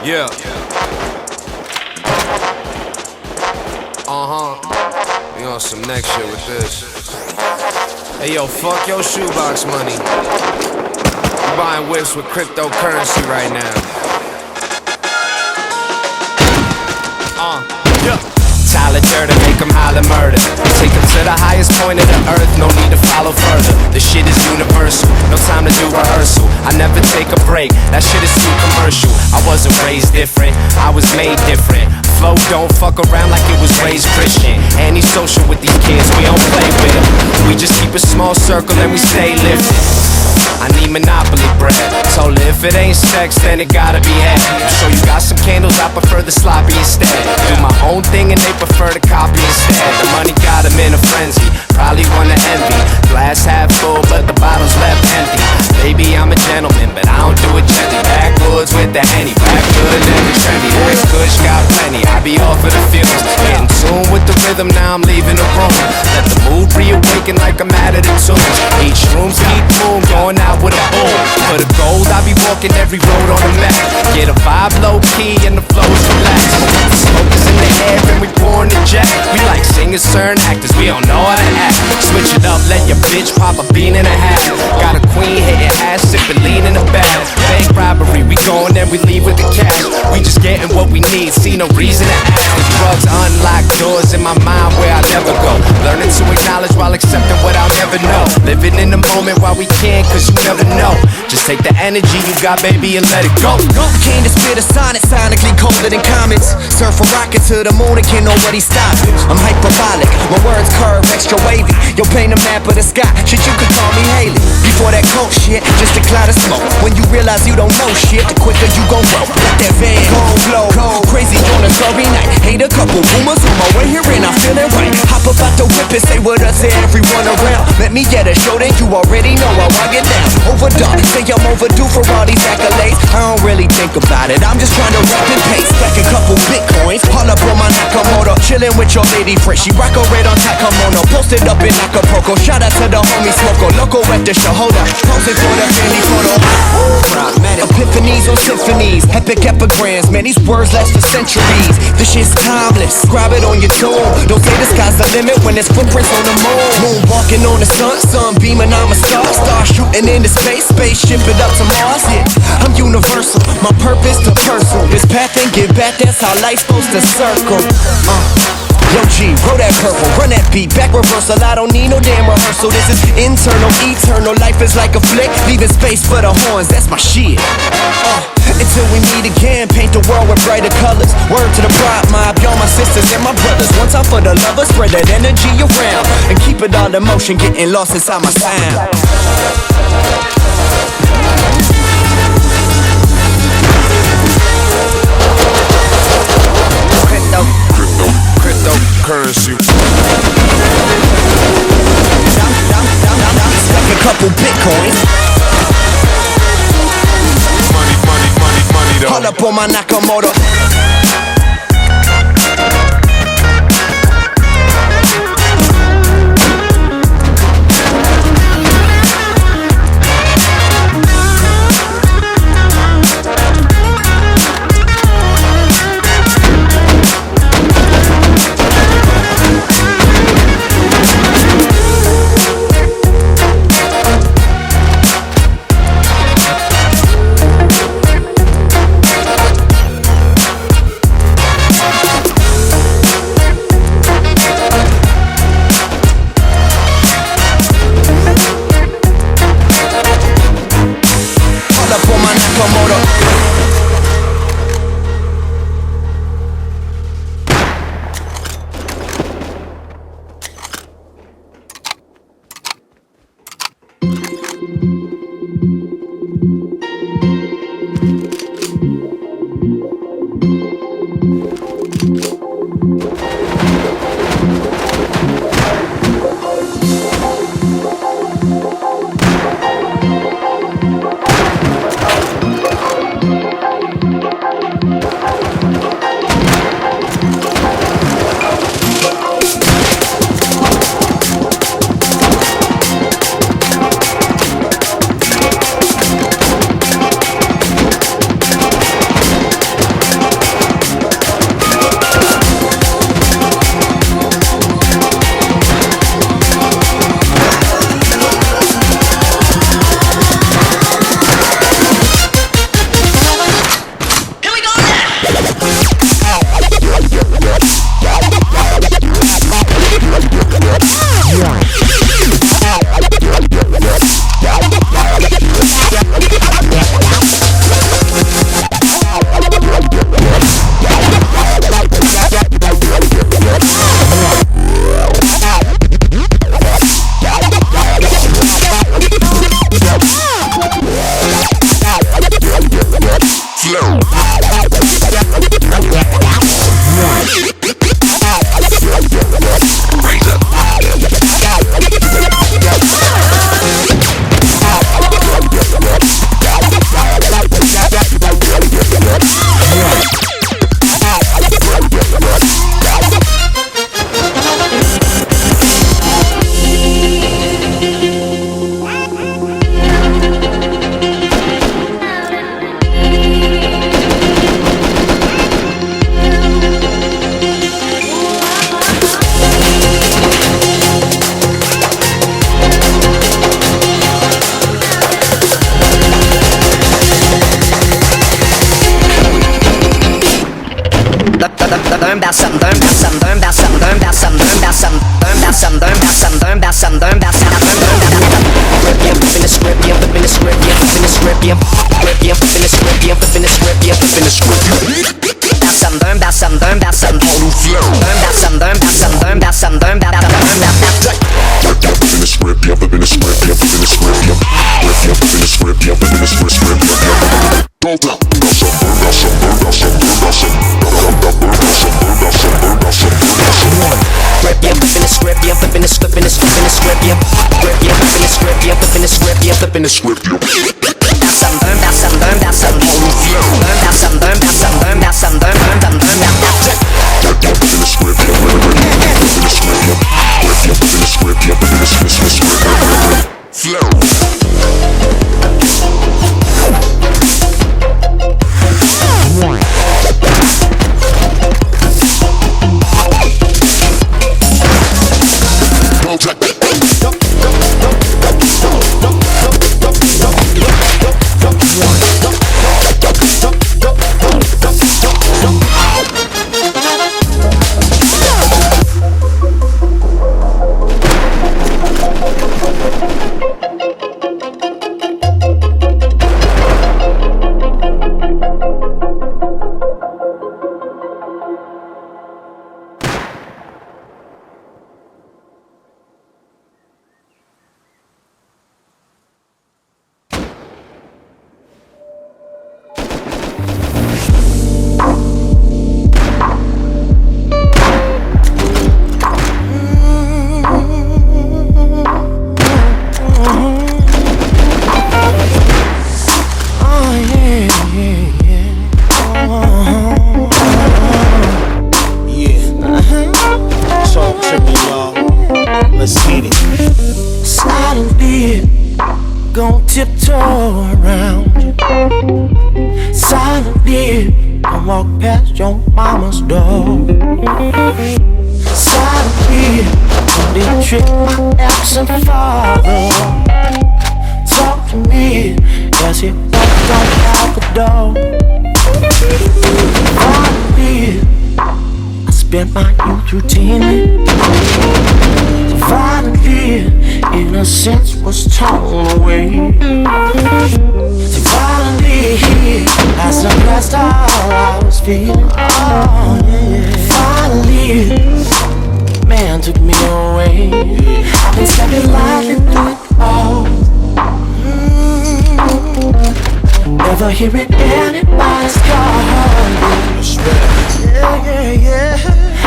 Yeah. We on some next shit with this. Hey yo, fuck your shoebox money. I'm buying whips with cryptocurrency right now. Yeah. Tyler Durden, make them holler murder. Take them to the highest point of the earth, no need to follow further. The shit is universal, no time to do rehearsal. I never take a break, that shit is too commercial. I wasn't raised different, I was made different. Flow don't fuck around like it was raised Christian. Antisocial with these kids, we don't play with them. We just keep a small circle and we stay lifted. I need Monopoly bread. Told her if it ain't sex, then it gotta be head. I'm sure you got some candles, I prefer the sloppy instead. Do my own thing and they prefer to copy instead. The money got them in a frenzy, probably wanna envy. Glass half full, but the bottle's left empty. Baby, I'm a gentleman, but I don't do it gently. Backwoods with the Henny, back good and trendy. Next kush got plenty, I be off of the fumes. Getting tuned with the rhythm, now I'm leaving the room. Let the mood reawaken like I'm out of the tunes. Each room's keep boom, going out with a boom. For the gold, I be walking every road on the map. Get a vibe low key and the flow's relaxed. The smoke is in the air and we pouring the jet. We like singers, certain actors, we don't know how to act. Switch it up, let your bitch pop a bean and a half. Got a queen hitting ass, sipping lean in the bag. Bank robbery, we going and we leave with the cash. We just getting what we need, see no reason to ask. The drugs unlock doors in my mind where I never go. Learning to acknowledge while accepting what I'll never know. Living in the moment while we can, cause you never know. Just take the energy you got, baby, and let it go. I came to spit a sonnet, sonically colder than comets. Surf a rocket to the moon and can't nobody stop it. I'm hyperbolic, my words curve extra wavy. Yo, paint a map of the sky, shit you could call me Haley. Before that cold shit, just a cloud of smoke. When you realize you don't know shit, the quicker you gon' grow. Let that van go blow, crazy on a sorry night. Hate a couple rumors on my way here and I'm feeling right. Hop up out the whip and say what up to everyone around. Let me get a show, then you already know how I get down. Overdone, say I'm overdue for all these accolades. I don't really think about it, I'm just trying to rap and pace. Stack a couple bitcoins, haul up on my Nakamoto. Chillin' with your lady friend, she rock a red on Takamono. Posted up in Acapulco, shout out to the homie Smoko. Loco at the show, hold up, posing for the family photo. Epiphanies on symphonies, epic epigrams. Man, these words last for centuries. This shit's timeless, grab it on your tomb. Don't say the sky's the limit when there's footprints on the moon. Moon walking on the sun, sun beaming, I'm a star. Star shooting into space, spaceship it up to Mars. Yeah, I'm universal, my purpose to personal. This path and get back, that's how life's supposed to circle. Yo G, roll that purple, run that beat, back reversal. I don't need no damn rehearsal. This is internal, eternal. Life is like a flick, leaving space for the horns. That's my shit. Until we meet again, paint the world with brighter colors. Word to the pride mob, y'all my sisters and my brothers. One time for the lovers, spread that energy around and keep it all in motion, getting lost inside my sound. Cryptocurrency. Stack a couple bitcoins. Money though. Haul up on my Nakamoto. the script, yeah, flipping the script, yeah, flipping the script, yeah, flipping the script, yeah, flipping the script. Bout some, bout some, total flow. Bout some, bout some, bout some, bout flipping the script, yeah, flipping the script, yeah, flipping the script, yeah, flipping the script, yeah, flipping the script, flipping the script, yeah, flipping the script, yeah, flipping the script, yeah, flipping the script, yeah, flipping the script, yeah. Bout some, bout some, total flow. Bout some, bout some, bout some, flipping the script, yeah, flipping the script, yeah, flipping the script, yeah, flipping the script, flow. Tiptoe around you silently. I walk past your mama's door. Silently, they trick my absent father. Talk to me as he walked on out the door. Finally, I spent my youth routinely. Finally, innocence was torn away. Finally, I suppressed all I was feeling. Oh, yeah. Finally, man took me away. I've been stepping lightly through it all. Never hearing anybody's call.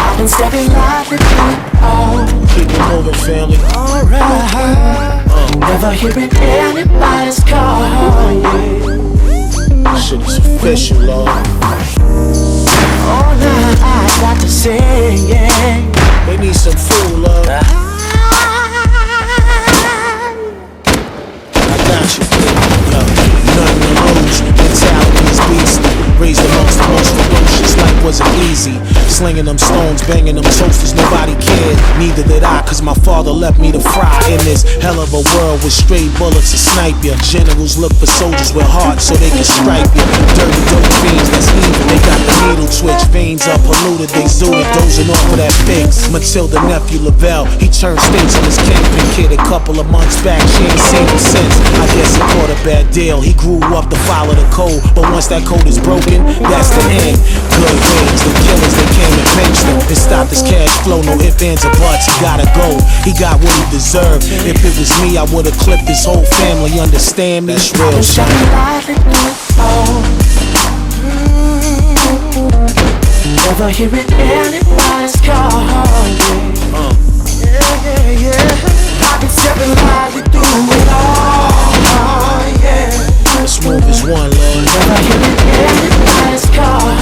I've been stepping lightly through it all. Keep it moving, family. Alright. Never hearing anybody's call. Shit is official, Lord. Oh, now I got to say, yeah. They need some food, love. I got you, yo. Nothing to lose. Mentality is beastly. Raised amongst the most ferocious. Life wasn't easy. Slinging them stones, banging them toasters, nobody cared. Neither did I, cause my father left me to fry in this hell of a world with straight bullets to snipe ya. Generals look for soldiers with hearts so they can strike ya. Dirty dope fiends, that's evil. They got the needle twitch, veins are polluted, they zooted, dozing off of that fix. Matilda nephew Lavelle, he turned states on his kingpin kid a couple of months back. She ain't seen him since. I guess he caught a bad deal. He grew up to follow the code, but once that code is broken, that's the end. Good ways, the killers they came and pinched him. It stopped his cash flow, no ifs, ands, or buts. He gotta go. He got what he deserved. If it was me, I would've clipped his whole family. Understand me? That's real shit. Never hearing anybody's call. I've been stepping lightly through it all. Let's move as one, Lord. Never hearing anybody's call.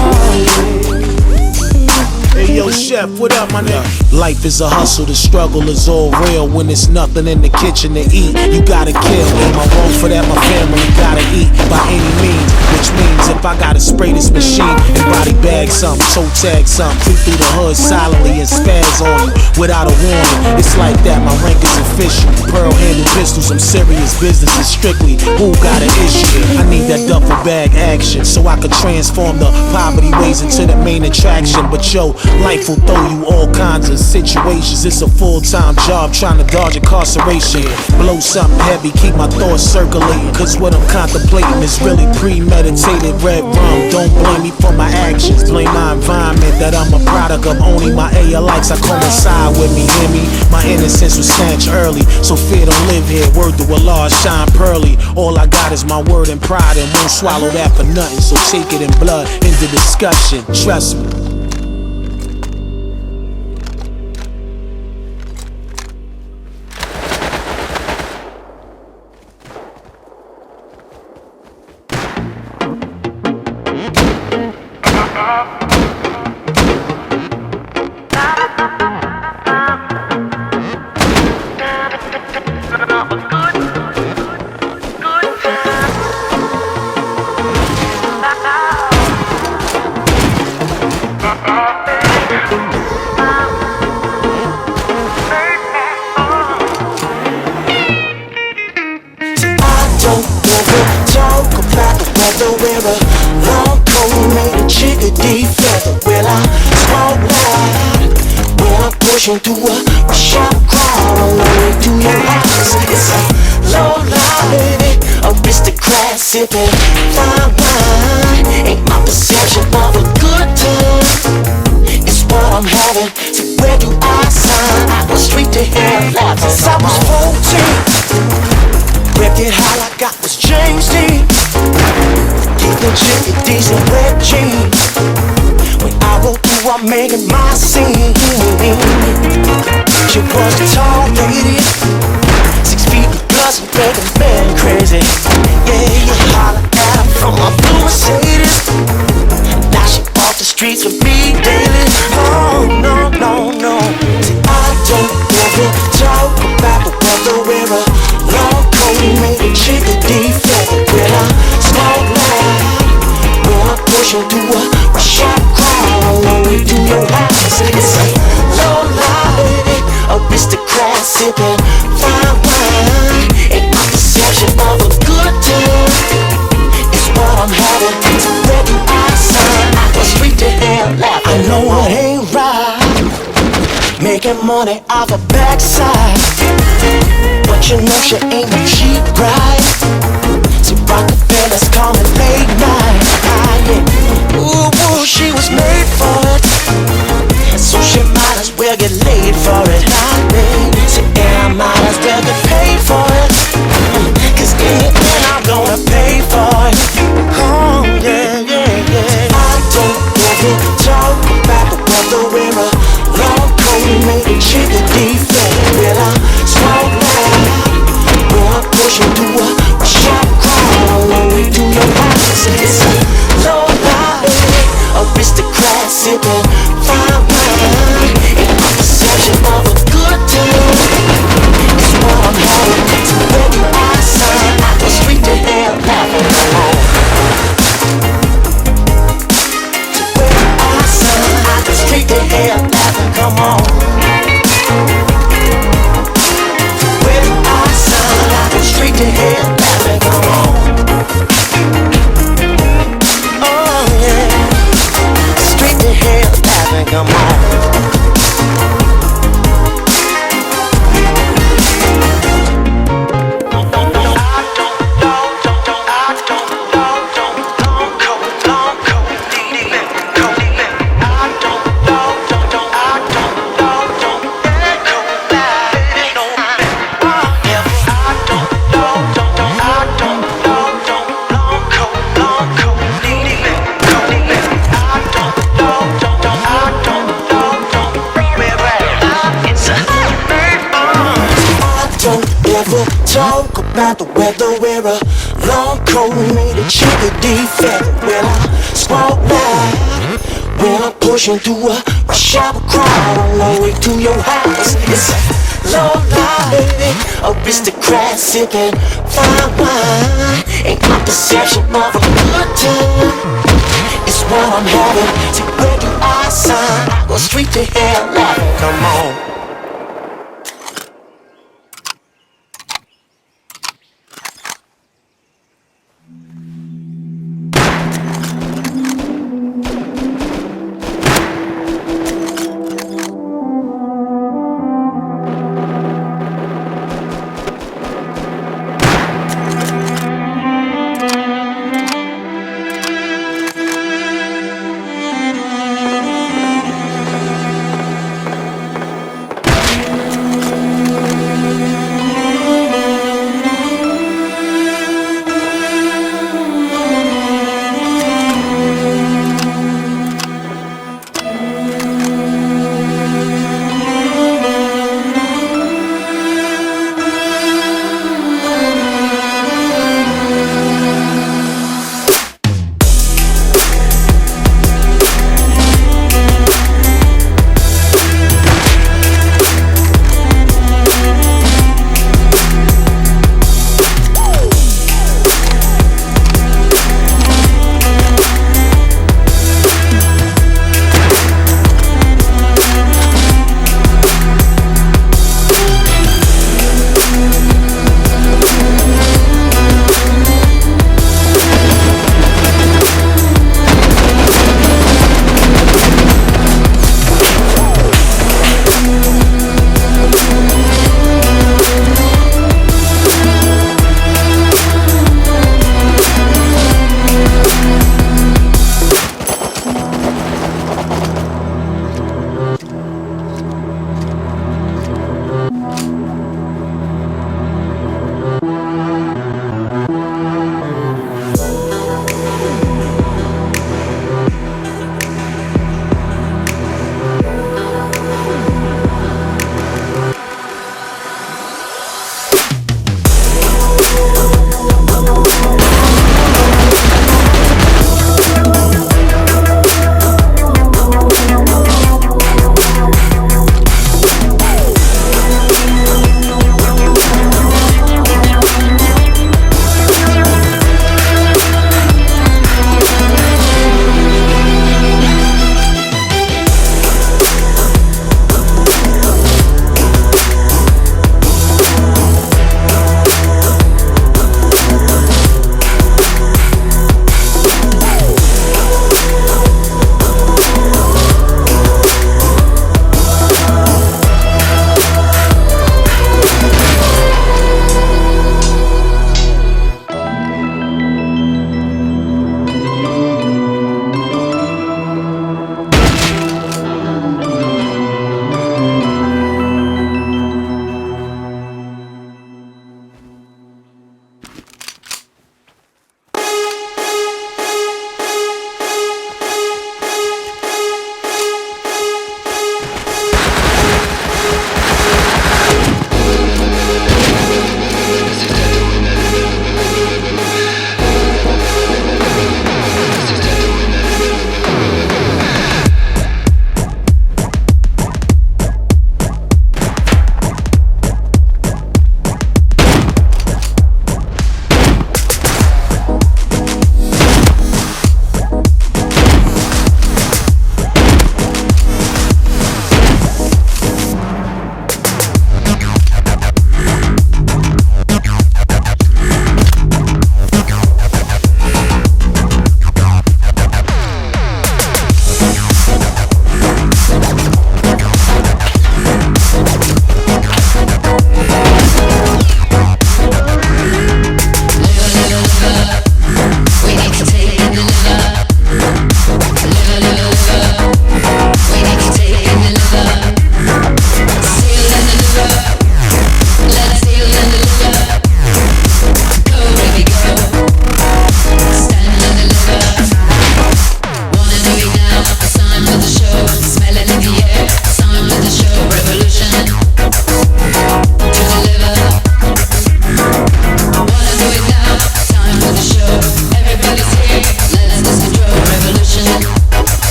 Hey, yo, chef, what up, my nigga? Life is a hustle, the struggle is all real. When there's nothing in the kitchen to eat, you gotta kill. Am I wrong for that? My family gotta eat by any means. Which means if I gotta spray this machine and body bag something, toe tag something, creep through the hood silently and spaz on you without a warning. It's like that, my rank is official. Pearl handle pistols, some serious business is strictly who got an issue. I need that duffel bag action so I could transform the poverty ways into the main attraction. But yo, life will throw you all kinds of situations. It's a full-time job trying to dodge incarceration. Blow something heavy, keep my thoughts circulating. Cause what I'm contemplating is really premeditated. Red rum, don't blame me for my actions. Blame my environment that I'm a product of. Only my ALX, I coincide with me, hear me? My innocence was snatched early, so fear don't live here. Word to Allah, shine pearly. All I got is my word and pride, and won't swallow that for nothing. So take it in blood, into discussion, trust me. Through a sharp crowd on the way to your house. It's a low life, baby, aristocrat sipping fine wine. Ain't my perception of a good time. It's what I'm having. So where do I sign? I go straight to hell since I was 14. Ripped it high like I was James Dean. Keep the chick in decent red jeans. When I roll through, I'm making my scene. She was a tall lady, 6 feet plus, and making men crazy. Yeah, you holler at her from my blue Mercedes. Now she off the streets with me daily. Oh, no, no, no. See, I don't ever talk about the weather where a long coat made a chickadee feather. When I smoke loud, when I'm pushing through a sharp crowd on the way to your house. It's a low life, baby, aristocrat sipping fine wine. Ain't my perception of a good time. It's what I'm having. So where do I sign? I go straight to hell laughing. I know it ain't right, making money off a backside, but you know she ain't no cheap bride. See, Rockefellers call me late night. Yeah. Ooh, ooh, she was made for it, so she might as well get laid for it. Not me. So yeah, I might as well get paid for it. Cause in the end I'm gonna pay for it. Oh yeah, yeah, yeah. I don't ever talk about the weather where a long coat made a chickadee feather. Well, I smoke loud when I'm pushing through a sharp crowd on the way to your house. It's a low life, aristocrat sipping fine wine. Ain't my perception of a good time. It's what I'm having. So where do I sign? I go straight to hell laughing. So where do I sign? I go straight to hell laughing. Come on. So where do I sign? I go straight to hell laughing. Come on. Oh yeah. Straight to hell laughing. Come on. Talk about the weather where a long coat made a chickadee feather. Well, I smoke loud when I'm pushing through a sharp crowd on the way to your house. It's a low life, baby, aristocrat sipping fine wine. Ain't my perception of a good time. It's what I'm having. So where do I sign? I go straight to hell laughing. Come on.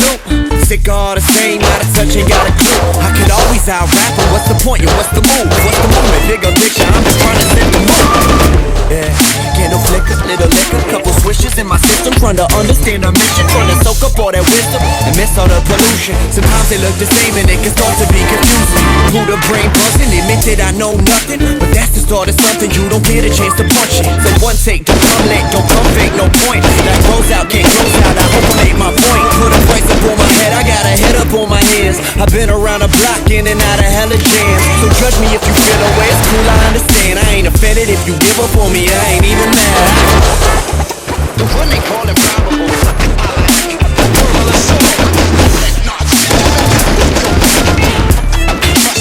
loop. Sick of all the same, not a touch, ain't got a clue. I could always out-rap him, what's the point, yo, what's the move? What's the movement, bigger picture, I'm just trying to set the mood. Yeah, candle flicker, little liquor, couple swishes in my system, trying to understand our mission, trying to soak up all that wisdom and miss all the pollution. Sometimes they look the same and it can start to be confusing. Who the brain buzzing, admit that I know nothing, but that's the start of something you don't get a chance to punch it. So one take, don't come late, don't come fake, no point. That grows out, can't close out, I hope I made my point. Put a price up on my head, I got a head up on my hands. I've been around the block, in and out of hella jams. So judge me if you feel away, it's cool, I understand. I ain't offended if you give up on me, I ain't even mad. The one they call improbable, moral assault. Let's not trust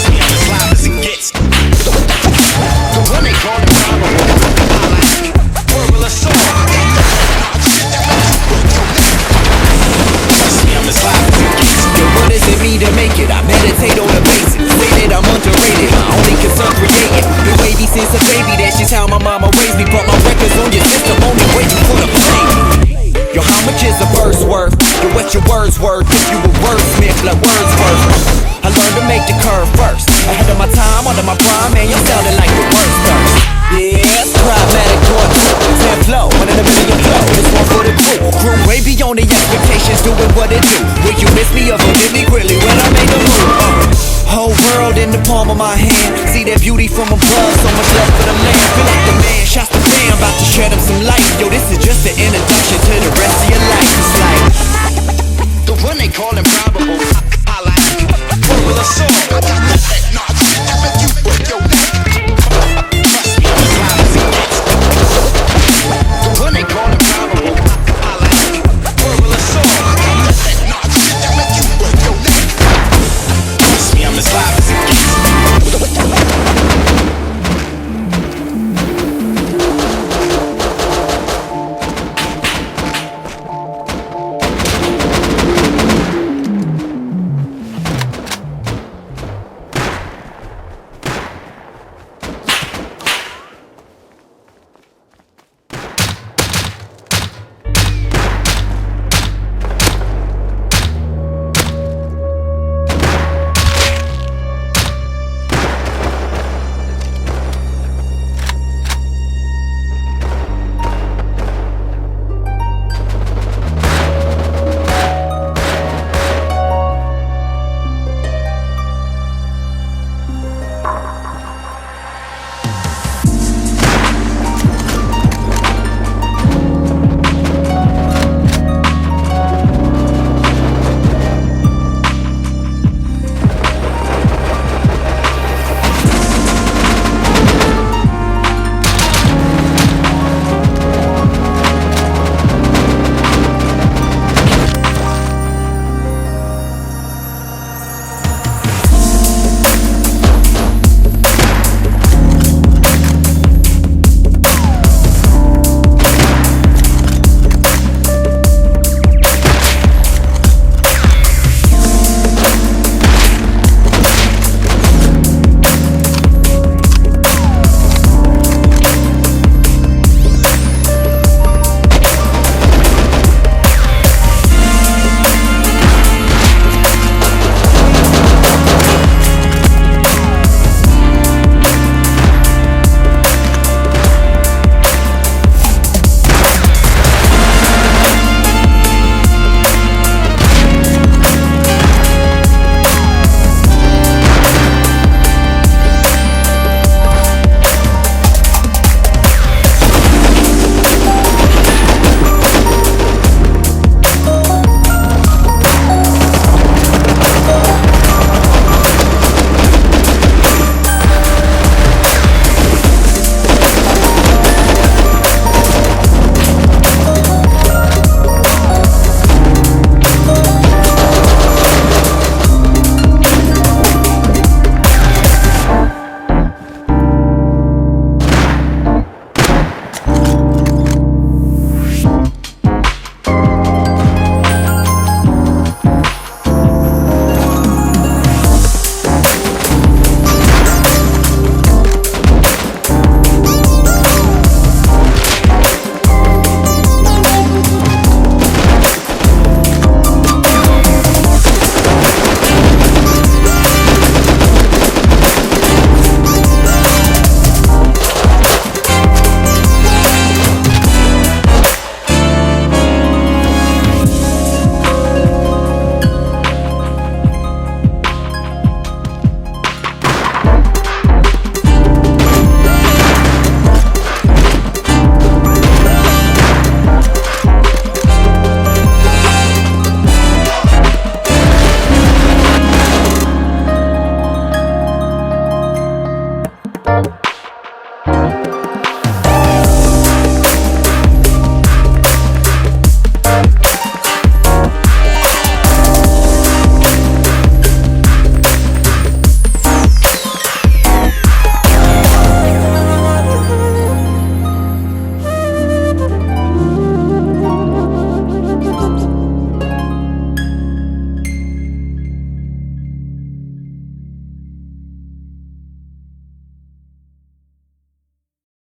me, I'm as live as it gets. The one they call improbable, moral assault. Trust me, I'm as live as it gets. Yo, what does it mean to make it? I meditate on the basics. Say that I'm underrated, my only concern creating. The wavy since a baby, that's just how my mama raised me. Put my records on your system, only way you put a play. Yo, how much is a verse worth? Yo, what's your words worth? If you a wordsmith like Wordsworth, I learned to make the curve first. Ahead of my time, under my prime, man, you sounded like the worst verse. Yeah, pragmatic one, 10 flow, 1 in a million flow. This one for the crew, grew way beyond the expectations, doing what it do. Will you miss me or forgive me quickly when I make a move? Whole world in the palm of my hand. See that beauty from above, so much love for the land. Feel like the man, shots the fan, about to shed him some light. Yo, this is just the introduction to the rest of your life. It's like the one they call improbable.